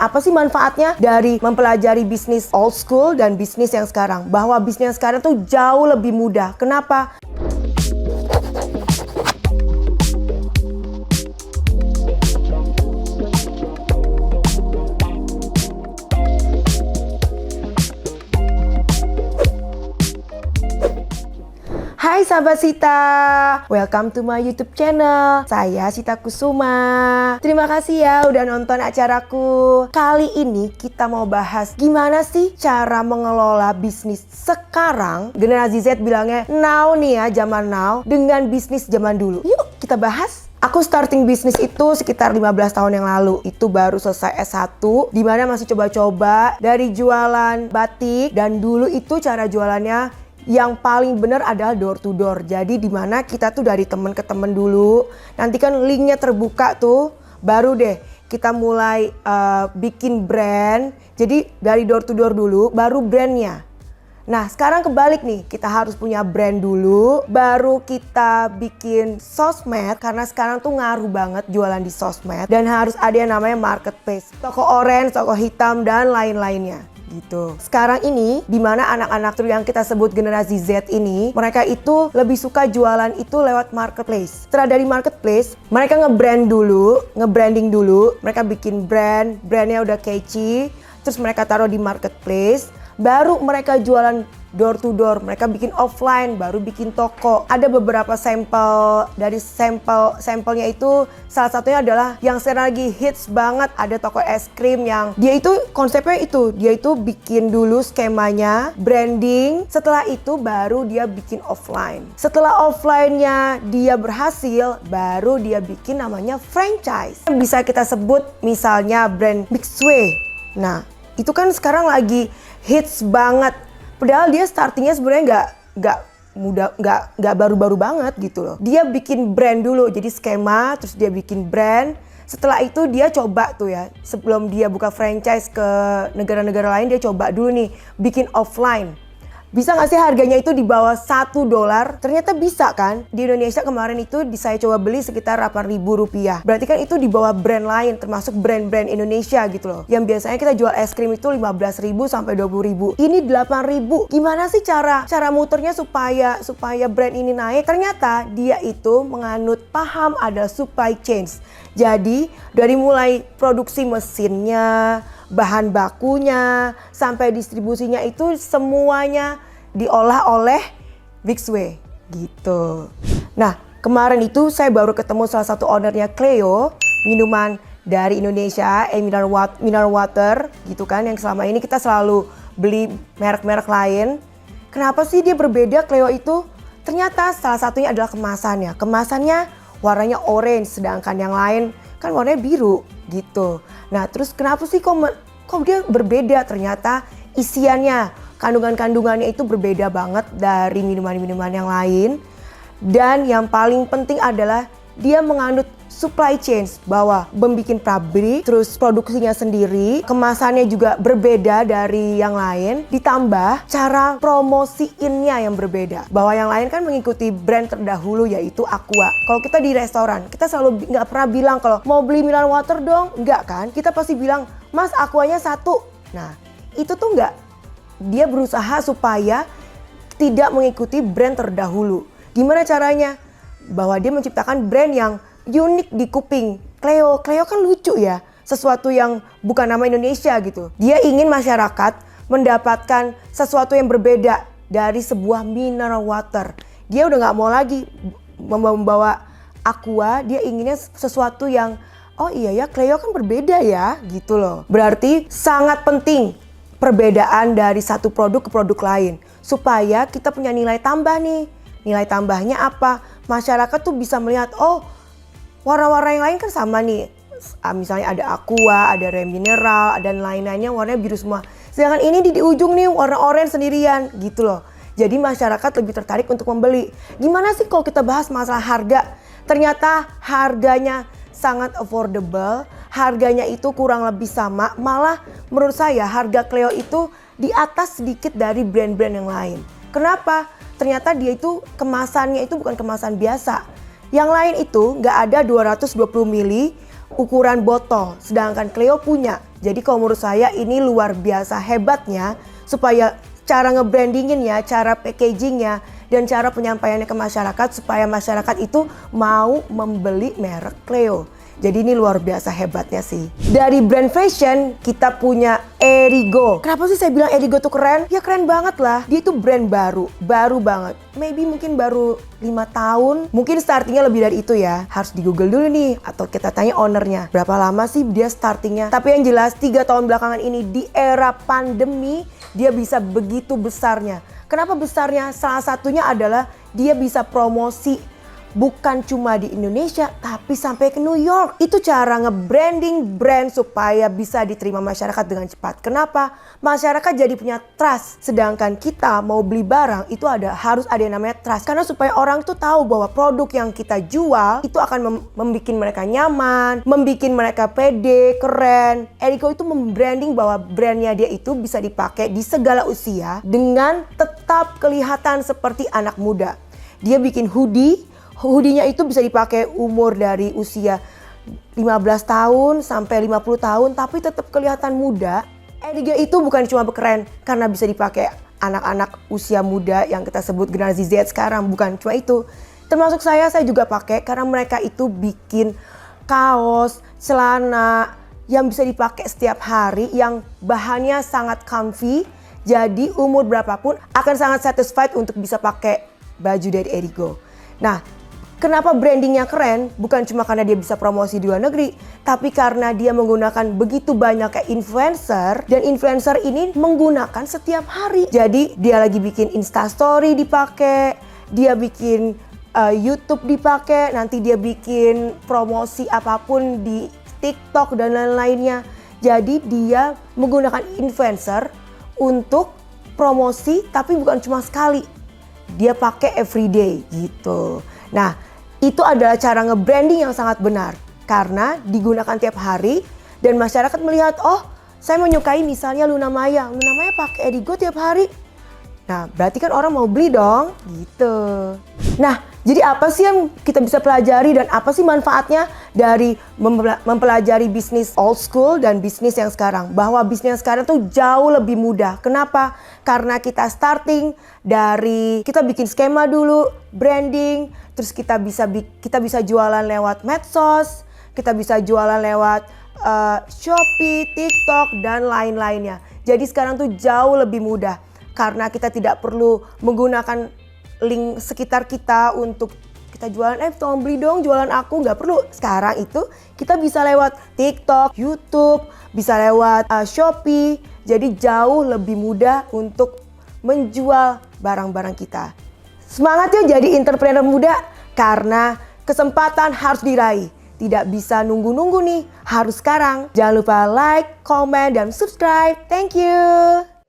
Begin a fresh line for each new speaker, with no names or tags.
apa sih manfaatnya dari mempelajari bisnis old school dan bisnis yang sekarang? Bahwa bisnis yang sekarang tuh jauh lebih mudah. Kenapa? Hai sahabat Sita, welcome to my YouTube channel. Saya Sita Kusuma. Terima kasih ya udah nonton acaraku. Kali ini kita mau bahas gimana sih cara mengelola bisnis sekarang. Generasi Z bilangnya now nih ya, zaman now, dengan bisnis zaman dulu. Yuk kita bahas. Aku starting bisnis itu sekitar 15 tahun yang lalu. Itu baru selesai S1, dimana masih coba-coba dari jualan batik. Dan dulu itu cara jualannya yang paling benar adalah door to door. Jadi dimana kita tuh dari temen ke temen dulu. Nanti kan linknya terbuka tuh, baru deh kita mulai bikin brand. Jadi dari door to door dulu, baru brandnya. Nah sekarang kebalik nih, kita harus punya brand dulu, baru kita bikin sosmed. Karena sekarang tuh ngaruh banget jualan di sosmed. Dan harus ada yang namanya marketplace, toko orange, toko hitam, dan lain-lainnya gitu. Sekarang ini dimana anak-anak yang kita sebut generasi Z ini, mereka itu lebih suka jualan itu lewat marketplace. Setelah dari marketplace, mereka nge-branding dulu, mereka bikin brandnya udah catchy, terus mereka taruh di marketplace, baru mereka jualan door to door. Mereka bikin offline, baru bikin toko. Ada beberapa sampel, dari sampelnya itu salah satunya adalah yang sekarang lagi hits banget, ada toko es krim yang dia itu konsepnya itu, dia itu bikin dulu skemanya, branding, setelah itu baru dia bikin offline. Setelah offline-nya dia berhasil, baru dia bikin namanya franchise. Bisa kita sebut misalnya brand Mixway. Nah, itu kan sekarang lagi hits banget. Padahal dia startingnya sebenarnya nggak baru-baru banget gitu loh. Dia bikin brand dulu, jadi skema, terus dia bikin brand. Setelah itu dia coba tuh ya, sebelum dia buka franchise ke negara-negara lain, dia coba dulu nih bikin offline. Bisa nggak sih harganya itu di bawah $1? Ternyata bisa kan. Di Indonesia kemarin itu saya coba beli sekitar Rp8.000. Berarti kan itu di bawah brand lain, termasuk brand-brand Indonesia gitu loh. Yang biasanya kita jual es krim itu 15.000 sampai 20.000. Ini 8.000. Gimana sih cara muternya supaya brand ini naik? Ternyata dia itu menganut paham ada supply chain. Jadi dari mulai produksi mesinnya, bahan bakunya, sampai distribusinya itu semuanya diolah oleh Mixway gitu. Nah kemarin itu saya baru ketemu salah satu ownernya Cleo, minuman dari Indonesia, mineral water gitu kan, yang selama ini kita selalu beli merek-merek lain. Kenapa sih dia berbeda Cleo itu? Ternyata salah satunya adalah kemasannya. Kemasannya warnanya orange, sedangkan yang lain kan warnanya biru gitu. Nah terus kenapa sih kok dia berbeda? Ternyata isiannya, kandungannya itu berbeda banget dari minuman-minuman yang lain. Dan yang paling penting adalah dia menganut supply chain, bahwa membuat pabrik, terus produksinya sendiri, kemasannya juga berbeda dari yang lain, ditambah cara promosiinnya yang berbeda. Bahwa yang lain kan mengikuti brand terdahulu yaitu Aqua. Kalau kita di restoran, kita selalu nggak pernah bilang kalau mau beli mineral water dong, nggak kan? Kita pasti bilang, Mas Aquanya 1. Nah itu tuh nggak. Dia berusaha supaya tidak mengikuti brand terdahulu. Gimana caranya? Bahwa dia menciptakan brand yang unik di kuping. Cleo kan lucu ya, sesuatu yang bukan nama Indonesia gitu. Dia ingin masyarakat mendapatkan sesuatu yang berbeda dari sebuah mineral water. Dia udah nggak mau lagi membawa Aqua, dia inginnya sesuatu yang oh iya ya, Cleo kan berbeda ya gitu loh. Berarti sangat penting perbedaan dari satu produk ke produk lain supaya kita punya nilai tambah nih. Nilai tambahnya apa? Masyarakat tuh bisa melihat, oh warna-warna yang lain kan sama nih. Misalnya ada Aqua, ada Remineral, dan lain-lainnya warnanya biru semua. Sedangkan ini di ujung nih warna orange sendirian gitu loh. Jadi masyarakat lebih tertarik untuk membeli. Gimana sih kalau kita bahas masalah harga? Ternyata harganya sangat affordable. Harganya itu kurang lebih sama. Malah menurut saya harga Cleo itu di atas sedikit dari brand-brand yang lain. Kenapa? Ternyata dia itu kemasannya itu bukan kemasan biasa. Yang lain itu nggak ada 220 ml ukuran botol, sedangkan Cleo punya. Jadi kalau menurut saya ini luar biasa hebatnya supaya cara nge-brandinginnya, cara packagingnya, dan cara penyampaiannya ke masyarakat supaya masyarakat itu mau membeli merek Cleo. Jadi ini luar biasa hebatnya sih. Dari brand fashion kita punya Erigo. Kenapa sih saya bilang Erigo tuh keren? Ya keren banget lah. Dia itu brand baru banget. Maybe mungkin baru 5 tahun. Mungkin startingnya lebih dari itu ya. Harus di Google dulu nih atau kita tanya ownernya. Berapa lama sih dia startingnya? Tapi yang jelas 3 tahun belakangan ini di era pandemi dia bisa begitu besarnya. Kenapa besarnya? Salah satunya adalah dia bisa promosi bukan cuma di Indonesia, tapi sampai ke New York. Itu cara nge-branding brand supaya bisa diterima masyarakat dengan cepat. Kenapa? Masyarakat jadi punya trust. Sedangkan kita mau beli barang, itu harus ada yang namanya trust. Karena supaya orang tuh tahu bahwa produk yang kita jual, itu akan membuat mereka nyaman, membuat mereka pede, keren. Erigo itu membranding bahwa brandnya dia itu bisa dipakai di segala usia, dengan tetap kelihatan seperti anak muda. Dia bikin hoodie-nya itu bisa dipakai umur dari usia 15 tahun sampai 50 tahun tapi tetap kelihatan muda. Erigo itu bukan cuma keren karena bisa dipakai anak-anak usia muda yang kita sebut generasi Z sekarang, bukan cuma itu. Termasuk saya juga pakai karena mereka itu bikin kaos, celana yang bisa dipakai setiap hari yang bahannya sangat comfy. Jadi umur berapapun akan sangat satisfied untuk bisa pakai baju dari Erigo. Nah, kenapa brandingnya keren? Bukan cuma karena dia bisa promosi di luar negeri, tapi karena dia menggunakan begitu banyak kayak influencer, dan influencer ini menggunakan setiap hari. Jadi dia lagi bikin Instastory dipakai, dia bikin YouTube dipakai, nanti dia bikin promosi apapun di TikTok dan lain-lainnya. Jadi dia menggunakan influencer untuk promosi, tapi bukan cuma sekali. Dia pakai everyday gitu. Nah, itu adalah cara nge-branding yang sangat benar karena digunakan tiap hari dan masyarakat melihat, oh saya menyukai misalnya Luna Maya pakai Erigo tiap hari. Nah, berarti kan orang mau beli dong gitu. Nah, jadi apa sih yang kita bisa pelajari dan apa sih manfaatnya dari mempelajari bisnis old school dan bisnis yang sekarang? Bahwa bisnis yang sekarang tuh jauh lebih mudah. Kenapa? Karena kita starting dari kita bikin skema dulu, branding, terus kita bisa jualan lewat medsos, kita bisa jualan lewat Shopee, TikTok dan lain-lainnya. Jadi sekarang tuh jauh lebih mudah karena kita tidak perlu menggunakan link sekitar kita untuk kita jualan, tolong beli dong jualan aku, nggak perlu. Sekarang itu kita bisa lewat TikTok, YouTube, bisa lewat Shopee. Jadi jauh lebih mudah untuk menjual barang-barang kita. Semangat ya jadi entrepreneur muda karena kesempatan harus diraih. Tidak bisa nunggu-nunggu nih, harus sekarang. Jangan lupa like, comment, dan subscribe. Thank you.